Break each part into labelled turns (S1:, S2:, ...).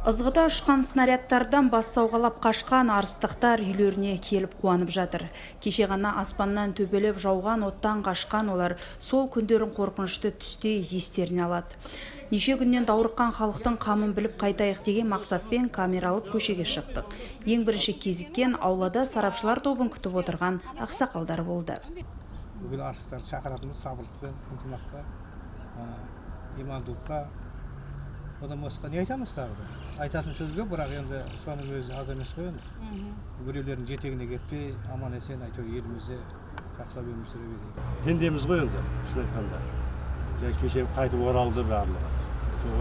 S1: Ызғыда ұшқан снарядтардан бас сауғалап қашқан арыстықтар үйлеріне келіп қуанып жатыр. Кеше ғана аспаннан төпелеп жауған оттан қашқан олар сол күндерін қорқынышты түсте естеріне алады. Неше күннен даурыққан халықтың қамын біліп қайтайық деген мақсатпен камералып көшеге шықтық. Ең бірінші кезіккен аулада сарапшылар тобын күтіп отырған ақсақалдар болды.
S2: Бүгін арыстықтарды шақыратымыз сабырлықпен, ынтымаққа, имандылыққа, одан басқа не айтамыз тағы да? Айтатын сөзге, бірақ енді соның өзі аз емес қой енді. Біреулердің жетегіне кетпей, аман есен әйтеуір елімізде жақсылап өмір сүре берейік.
S3: Пендеміз ғой енді, шын айтқанда. Кеше қайтып оралды барлығы.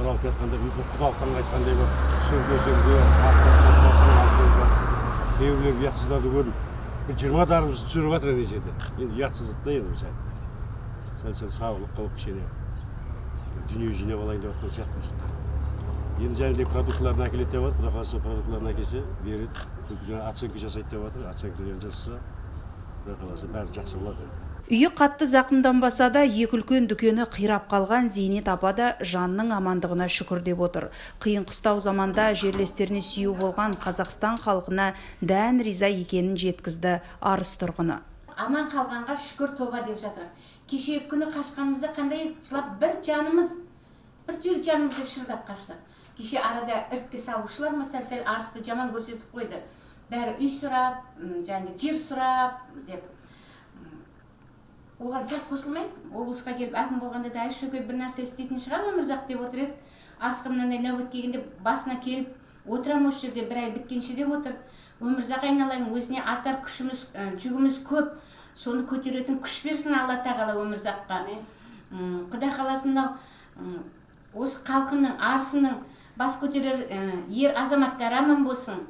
S3: Оралып кетқанда құдалықтан айтқандай бір сөңге, атпасымен алып кейбіреулер ұятсыздарды көріп, 20 дарымызды түсіріп жатыр ene жерде. Енді ұятсыздықта енді сәл сабырлық қылып кішкене дүние жинап алайын деп жатқан сияқты жұрттар. Енді жәнінде продуктыларын әкеледі деп жатыр, құдай қаласа продуктыларын әкелсе береді. Оценка жасайды деп жатыр, оценкаларын жасаса, құдай қаласа бәрі жақсы болады.
S1: Үйі қатты зақымданбаса да, екі үлкен дүкені қирап қалған Зейнет апа да жанның амандығына шүкір деп отыр. Қиын қыстау заманда жерлестеріне сүйеу болған Қазақстан халқына дән риза екенін жеткізді арыс тұрғыны.
S4: Аман қалғанға шүкір тоба деп жатыр. Кеше күні қашқанымызда қандай жылап бір түйір жанымыз деп шырдап қаштық. Кеше арада ірткі салушылар сәл арысты жаман көрсетіп қойды. Бәрі үй сұрап, жер сұрап деп. Оған сәл қосылмай, облысқа келіп әкім болғанда да шөкер бір нәрсе істейтін шығар өмірзақ деп отыр еді. Асқымнандай нәубет келгенде басына келіп отырам осы жерде бір ай біткенше деп отыр. Өмірзақ айналайын, өзіне артар күшіміз, жүгіміз көп. Соны көтеретін күш берсін Алла тағала өмірзаққа. Құдай қаласын осы халқының арысының бас көтерер ер азаматтар аман болсын.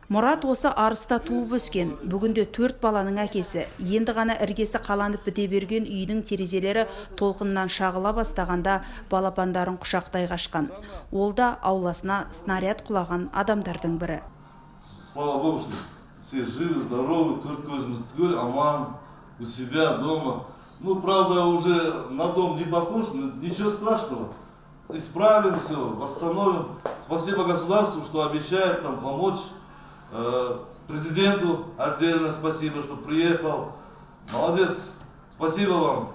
S1: Мұрат осы арыста туып өскен, бүгінде 4 баланың әкесі. Енді ғана іргесі қаланып біте берген үйдің терезелері толқыннан шағыла бастағанда балапандарын құшақтай қашқан. Ол да ауласына снаряд құлаған адамдардың бірі.
S5: Слава Богу, что все живы, здоровы, 4 көзіміз түгел, аман, у себя дома. Ну, правда, уже на дом не похож, но ничего страшного. Исправим все, восстановим. Спасибо государству, что обещает там помочь. Президенту отдельно спасибо, что приехал. Молодец, спасибо вам.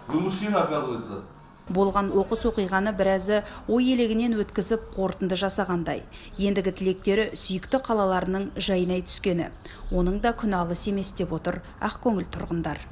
S5: Вы мужчина, оказывается.
S1: Болған оқыс оқиғаны біразы ой елегінен өткізіп қорытынды жасағандай. Ендігі тілектері сүйікті қалаларының жайнай түскені. Оның да күн алыс емес деп отыр ақкөңіл тұрғындар.